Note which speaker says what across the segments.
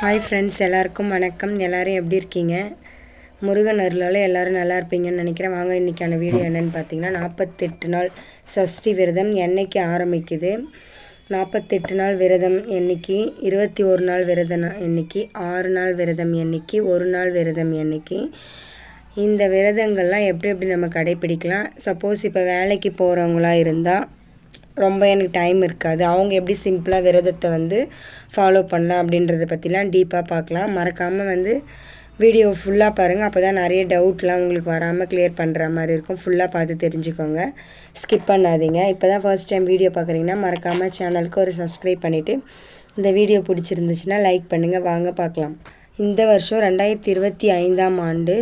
Speaker 1: Hi friends, எல்லாருக்கும் வணக்கம். எல்லோரும் எப்படி இருக்கீங்க? முருகன் அருளால் எல்லோரும் நல்லா இருப்பீங்கன்னு நினைக்கிறேன். வாங்க, இன்றைக்கான வீடியோ என்னென்னு பார்த்தீங்கன்னா 48 நாள் சஷ்டி விரதம் என்னைக்கு ஆரம்பிக்குது, 48 நாள் விரதம் என்னைக்கு, 21 நாள் விரதம் என்னைக்கு, 6 நாள் விரதம் என்னைக்கு, 1 நாள் விரதம் என்னைக்கு, இந்த விரதங்கள்லாம் எப்படி நம்ம கடைப்பிடிக்கலாம். சப்போஸ் இப்போ வேலைக்கு போகிறவங்களா இருந்தால் ரொம்ப எனக்கு டைம் இருக்காது, அவங்க எப்படி சிம்பிளாக விரதத்தை ஃபாலோ பண்ணலாம் அப்படின்றத பற்றிலாம் டீப்பாக பார்க்கலாம். மறக்காமல் வீடியோ ஃபுல்லாக பாருங்கள். அப்போ தான் நிறைய டவுட்லாம் உங்களுக்கு வராமல் கிளியர் பண்ணுற மாதிரி இருக்கும். ஃபுல்லாக பார்த்து தெரிஞ்சுக்கோங்க, ஸ்கிப் பண்ணாதீங்க. இப்போ தான் ஃபர்ஸ்ட் டைம் வீடியோ பார்க்குறீங்கன்னா மறக்காமல் சேனலுக்கு ஒரு சப்ஸ்கிரைப் பண்ணிவிட்டு இந்த வீடியோ பிடிச்சிருந்துச்சுன்னா லைக் பண்ணுங்கள். வாங்க பார்க்கலாம். இந்த வருஷம் 2025ஆம் ஆண்டு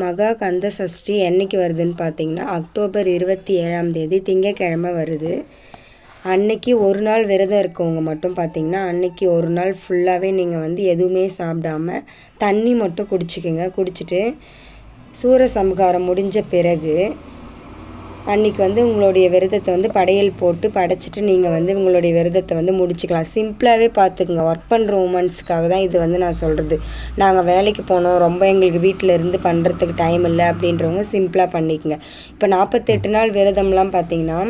Speaker 1: மகா கந்த சஷ்டி என்றைக்கு வருதுன்னு பார்த்தீங்கன்னா அக்டோபர் 27ஆம் தேதி திங்கக்கிழமை வருது. அன்னைக்கு ஒரு நாள் விரதம் இருக்கவங்க மட்டும் பார்த்திங்கன்னா அன்னைக்கு ஒரு நாள் ஃபுல்லாகவே நீங்கள் எதுவுமே சாப்பிடாமல் தண்ணி மட்டும் குடிச்சிக்கோங்க. குடிச்சிட்டு சூரசம்ஹாரம் முடிஞ்ச பிறகு அன்றைக்கி உங்களுடைய விரதத்தை படையல் போட்டு படைச்சிட்டு நீங்கள் உங்களுடைய விரதத்தை முடிச்சுக்கலாம். சிம்பிளாகவே பார்த்துக்குங்க. ஒர்க் பண்ணுற உமன்ஸ்க்காக தான் இது நான் சொல்கிறது. நாங்கள் வேலைக்கு போனோம், ரொம்ப எங்களுக்கு வீட்டில் இருந்து பண்ணுறதுக்கு டைம் இல்லை அப்படின்றவங்க சிம்பிளாக பண்ணிக்கோங்க. இப்போ 48 நாள் விரதம்லாம் பார்த்திங்கன்னா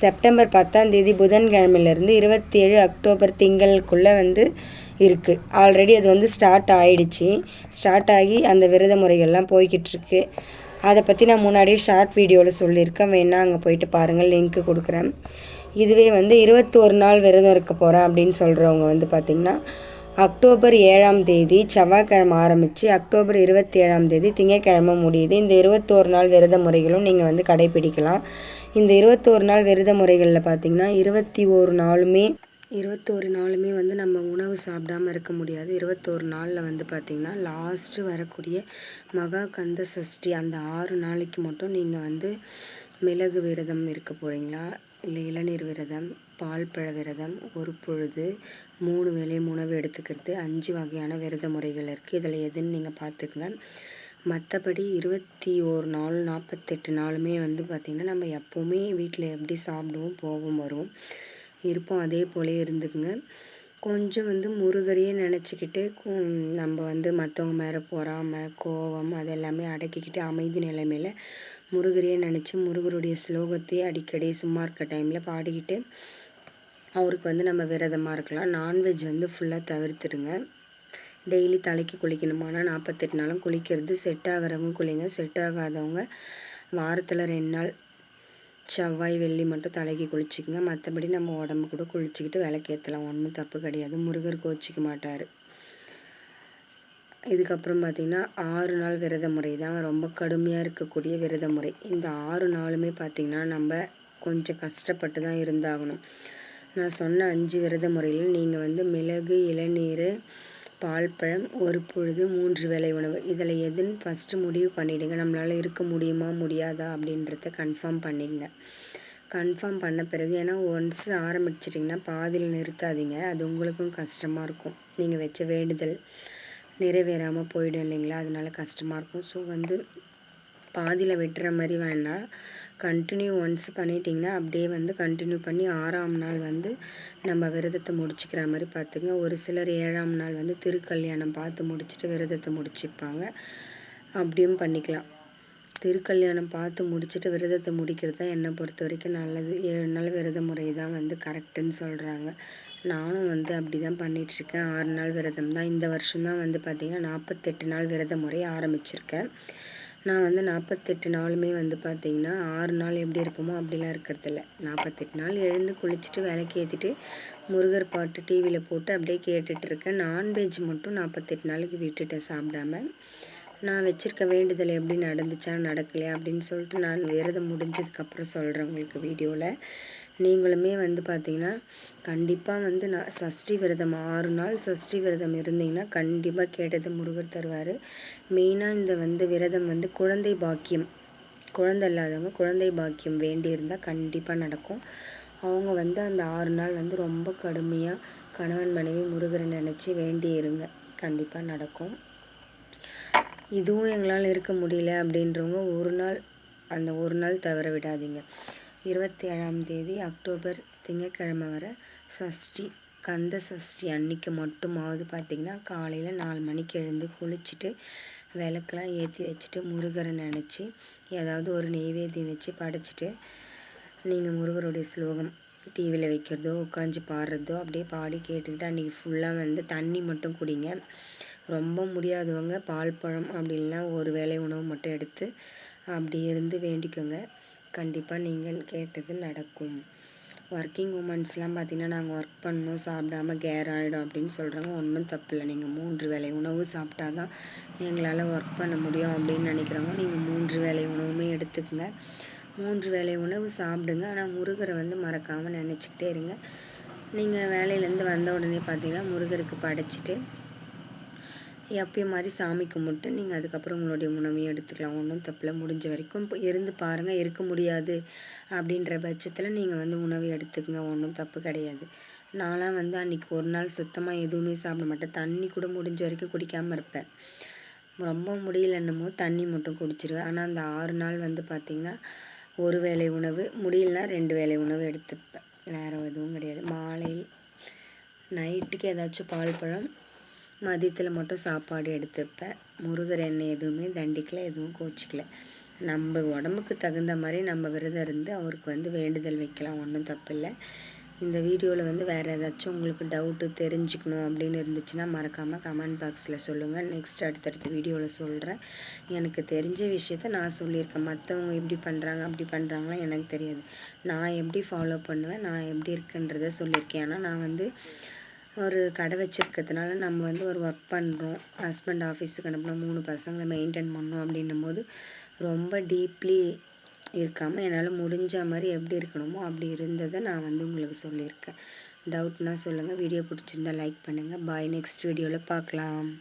Speaker 1: செப்டம்பர் 10ஆம் தேதி புதன்கிழமையிலேருந்து 27 அக்டோபர் திங்களுக்குள்ளே இருக்குது. ஆல்ரெடி அது ஸ்டார்ட் ஆகிடுச்சு. ஸ்டார்ட் ஆகி அந்த விரத முறைகள்லாம் போய்கிட்டுருக்கு. அதை பற்றி நான் முன்னாடியே ஷார்ட் வீடியோவில் சொல்லியிருக்கேன், வேணால் அங்கே போயிட்டு பாருங்கள், லிங்க்கு கொடுக்குறேன். இதுவே 21 நாள் விரதம் இருக்க போகிறேன் அப்படின்னு சொல்கிறவங்க பார்த்திங்கன்னா அக்டோபர் 7ஆம் தேதி செவ்வாய்க்கிழமை ஆரம்பித்து அக்டோபர் 27ஆம் தேதி திங்கக்கிழமை முடியுது. இந்த 21 நாள் விரத முறைகளும் நீங்கள் கடைப்பிடிக்கலாம். இந்த 21 நாள் விரத முறைகளில் பார்த்திங்கன்னா 21 நாளுமே நம்ம உணவு சாப்பிடாமல் இருக்க முடியாது. 21 நாளில் பார்த்திங்கன்னா லாஸ்ட்டு வரக்கூடிய மகா கந்த சஷ்டி அந்த 6 நாளைக்கு மட்டும் நீங்கள் மிளகு விரதம் இருக்க போகிறீங்களா, இல்லை இளநீர் விரதம், பால் பழ விரதம், ஒரு பொழுது 3 வேளை உணவு எடுத்துக்கிறது, 5 வகையான விரத முறைகள் இருக்குது. இதில் எதுன்னு நீங்கள் பார்த்துக்குங்க. மற்றபடி 21 நாள் 48 நாளுமே பார்த்திங்கன்னா நம்ம எப்போவுமே வீட்டில் எப்படி சாப்பிடுவோம், போவோம், வருவோம், இருப்போம், அதே போலே இருந்துக்குங்க. கொஞ்சம் முருகரையே நினச்சிக்கிட்டு நம்ம மற்றவங்க மேலே பொறாமை, கோபம் அதெல்லாமே அடக்கிக்கிட்டு அமைதி நிலைமையில் முருகரையே நினச்சி முருகருடைய ஸ்லோகத்தையே அடிக்கடி சும்மா இருக்க டைமில் பாடிக்கிட்டு அவருக்கு நம்ம விரதமாக இருக்கலாம். நான்வெஜ் ஃபுல்லாக தவிர்த்துடுங்க. டெய்லி தலைக்கு குளிக்கணுமானா 48 நாளும் குளிக்கிறது. செட் ஆகிறவங்க குளிங்க, செட் ஆகாதவங்க வாரத்தில் 2 நாள் செவ்வாய் வெள்ளி மட்டும் தலைக்கு குளிச்சிக்கோங்க. மற்றபடி நம்ம உடம்பு கூட குளிச்சுக்கிட்டு விளக்கேற்றலாம், ஒன்றும் தப்பு கிடையாது. முருகர் கோச்சிக்க மாட்டார். இதுக்கப்புறம் பார்த்திங்கன்னா 6 நாள் விரத முறை தான் ரொம்ப கடுமையாக இருக்கக்கூடிய விரத முறை. இந்த 6 நாளுமே பார்த்திங்கன்னா நம்ம கொஞ்சம் கஷ்டப்பட்டு தான் இருந்தாகணும். நான் சொன்ன 5 விரத முறையில் நீங்கள் மிளகு, இளநீர், பால் பழம், ஒரு பொழுது 3 வேளை உணவு, இதில் எதுன்னு ஃபஸ்ட்டு முடிவு பண்ணிவிடுங்க. நம்மளால் இருக்க முடியுமா முடியாதா அப்படின்றத கன்ஃபார்ம் பண்ணிடுங்க. கன்ஃபார்ம் பண்ண பிறகு, ஏன்னா ஒன்ஸ் ஆரம்பிச்சிட்டிங்கன்னா பாதியில் நிறுத்தாதீங்க. அது உங்களுக்கும் கஷ்டமாக இருக்கும். நீங்கள் வச்ச வேண்டுதல் நிறைவேறாமல் போயிடும் இல்லைங்களா, அதனால கஷ்டமாக இருக்கும். ஸோ பாதியில் வெட்டுற மாதிரி வேண்டாம். கண்டினியூ ஒன்ஸ் பண்ணிட்டிங்கன்னா அப்படியே கண்டினியூ பண்ணி 6ஆம் நாள் நம்ம விரதத்தை முடிச்சுக்கிற மாதிரி பார்த்துங்க. ஒரு சிலர் 7ஆம் நாள் திருக்கல்யாணம் பார்த்து முடிச்சுட்டு விரதத்தை முடிச்சுப்பாங்க. அப்படியும் பண்ணிக்கலாம். திருக்கல்யாணம் பார்த்து முடிச்சுட்டு விரதத்தை முடிக்கிறது தான் என்னை பொறுத்த வரைக்கும் நல்லது. 7 நாள் விரத முறை தான் கரெக்டுன்னு சொல்கிறாங்க. நானும் அப்படி தான் பண்ணிகிட்ருக்கேன். 6 நாள் விரதம் தான். இந்த வருஷம்தான் பார்த்திங்கன்னா 48 நாள் விரத முறை ஆரம்பிச்சிருக்கேன். நான் 48 நாளுமே பார்த்திங்கன்னா 6 நாள் எப்படி இருப்போமோ அப்படிலாம் இருக்கிறதில்ல. 48 நாள் எழுந்து குளிச்சுட்டு விளக்கு ஏற்றிட்டு முருகர் பாட்டு டிவியில் போட்டு அப்படியே கேட்டுட்ருக்கேன். நான்வெஜ் மட்டும் 48 நாளைக்கு விட்டுட்டேன் சாப்பிடாம. நான் வச்சுருக்க வேண்டுதல் எப்படி நடந்துச்சா நடக்கலையா அப்படின்னு சொல்லிட்டு நான் விரதம் முடிஞ்சதுக்கப்புறம் சொல்கிறேன் உங்களுக்கு வீடியோவில். நீங்களுமே பார்த்திங்கன்னா கண்டிப்பாக நான் சஷ்டி விரதம் 6 நாள் சஷ்டி விரதம் இருந்தீங்கன்னா கண்டிப்பாக கேட்டது முருகர் தருவார். மெயினாக இந்த விரதம் குழந்தை பாக்கியம், குழந்தை இல்லாதவங்க குழந்தை பாக்கியம் வேண்டியிருந்தால் கண்டிப்பாக நடக்கும். அவங்க அந்த 6 நாள் ரொம்ப கடுமையாக கணவன் மனைவி முருகரை நினச்சி வேண்டி இருங்க, கண்டிப்பாக நடக்கும். இதுவும் எங்களால் இருக்க முடியல அப்படின்றவங்க ஒரு நாள் தவற விடாதீங்க. 27ஆம் தேதி அக்டோபர் திங்கக்கிழமை வர சஷ்டி கந்த சஷ்டி அன்னைக்கு மட்டுமாவது பார்த்திங்கன்னா காலையில் 4 மணிக்கு எழுந்து குளிச்சுட்டு விளக்கெலாம் ஏற்றி வச்சுட்டு முருகரை நினச்சி ஏதாவது ஒரு நெய்வேத்தியம் வச்சு படைச்சிட்டு நீங்கள் முருகருடைய ஸ்லோகம் டிவியில் வைக்கிறதோ உட்காந்து பாடுறதோ அப்படியே பாடி கேட்டுக்கிட்டு அன்றைக்கி ஃபுல்லாக வந்து தண்ணி மட்டும் குடிங்க. ரொம்ப முடியாதவங்க பால் பழம் அப்படி இல்லைன்னா ஒரு வேளை உணவு மட்டும் எடுத்து அப்படி இருந்து வேண்டிக்கோங்க. கண்டிப்பாக நீங்கள் கேட்டது நடக்கும். ஒர்க்கிங் உமன்ஸ்லாம் பார்த்திங்கன்னா நாங்கள் ஒர்க் பண்ணணும் சாப்பிடாம கேர் ஆகிடும் அப்படின்னு சொல்கிறாங்க. ஒன்றும் தப்பில்லை. நீங்கள் 3 வேளை உணவு சாப்பிட்டா தான் எங்களால் ஒர்க் பண்ண முடியும் அப்படின்னு நினைக்கிறவங்க நீங்கள் 3 வேளை உணவுமே எடுத்துக்கங்க. 3 வேளை உணவு சாப்பிடுங்க. ஆனால் முருகரை வந்து மறக்காமல் நினச்சிக்கிட்டே இருங்க. நீங்கள் வேலையிலேருந்து வந்த உடனே பார்த்தீங்கன்னா முருகருக்கு படைச்சிட்டு எப்பயும் மாதிரி சாமி கும்பிட்டு நீங்கள் அதுக்கப்புறம் உங்களுடைய உணவையும் எடுத்துக்கலாம். ஒன்றும் தப்பில்லை. முடிஞ்ச வரைக்கும் இப்போ இருந்து பாருங்கள். இருக்க முடியாது அப்படின்ற பட்சத்தில் நீங்கள் வந்து உணவு எடுத்துக்கங்க. ஒன்றும் தப்பு கிடையாது. நான்லாம் வந்து அன்றைக்கி ஒரு நாள் சுத்தமாக எதுவுமே சாப்பிட மாட்டேன். தண்ணி கூட முடிஞ்ச வரைக்கும் குடிக்காமல் இருப்பேன். ரொம்ப முடியலன்னும் போது தண்ணி மட்டும் குடிச்சிருவேன். ஆனால் அந்த 6 நாள் வந்து பார்த்திங்கன்னா ஒரு வேளை உணவு, முடியலனா 2 வேளை உணவு எடுத்துப்பேன். வேறு எதுவும் கிடையாது. மாலை நைட்டுக்கு ஏதாச்சும் பால் பழம், மதியத்தில் மட்டும் சாப்பாடு எடுத்துப்பேன். முருகர் என்னை எதுவுமே தண்டிக்கலை, எதுவும் கோச்சிக்கல. நம்ம உடம்புக்கு தகுந்த மாதிரி நம்ம விரதம் இருந்து அவருக்கு வந்து வேண்டுதல் வைக்கலாம். ஒன்றும் தப்பில்லை. இந்த வீடியோவில் வந்து வேறு ஏதாச்சும் உங்களுக்கு டவுட்டு தெரிஞ்சுக்கணும் அப்படின்னு இருந்துச்சுன்னா மறக்காமல் கமெண்ட் பாக்ஸில் சொல்லுங்கள். நெக்ஸ்ட் அடுத்தடுத்த வீடியோவில் சொல்கிறேன். எனக்கு தெரிஞ்ச விஷயத்த நான் சொல்லியிருக்கேன். மற்றவங்க எப்படி பண்ணுறாங்க அப்படி பண்ணுறாங்களா எனக்கு தெரியாது. நான் எப்படி ஃபாலோ பண்ணுவேன், நான் எப்படி இருக்குன்றதை சொல்லியிருக்கேன். ஏன்னா நான் வந்து ஒரு கடை வச்சுருக்கிறதுனால நம்ம வந்து ஒரு ஒர்க் பண்ணுறோம். ஹஸ்பண்ட் ஆஃபீஸுக்கு அனுப்பணும், 3 பசங்களை மெயின்டைன் பண்ணணும் அப்படின்னும் போது ரொம்ப டீப்லி இருக்காமல் என்னால் முடிஞ்ச மாதிரி எப்படி இருக்கணுமோ அப்படி இருந்ததை நான் வந்து உங்களுக்கு சொல்லியிருக்கேன். டவுட்னால் சொல்லுங்கள். வீடியோ பிடிச்சிருந்தா லைக் பண்ணுங்கள். பாய். நெக்ஸ்ட் வீடியோவில் பார்க்கலாம்.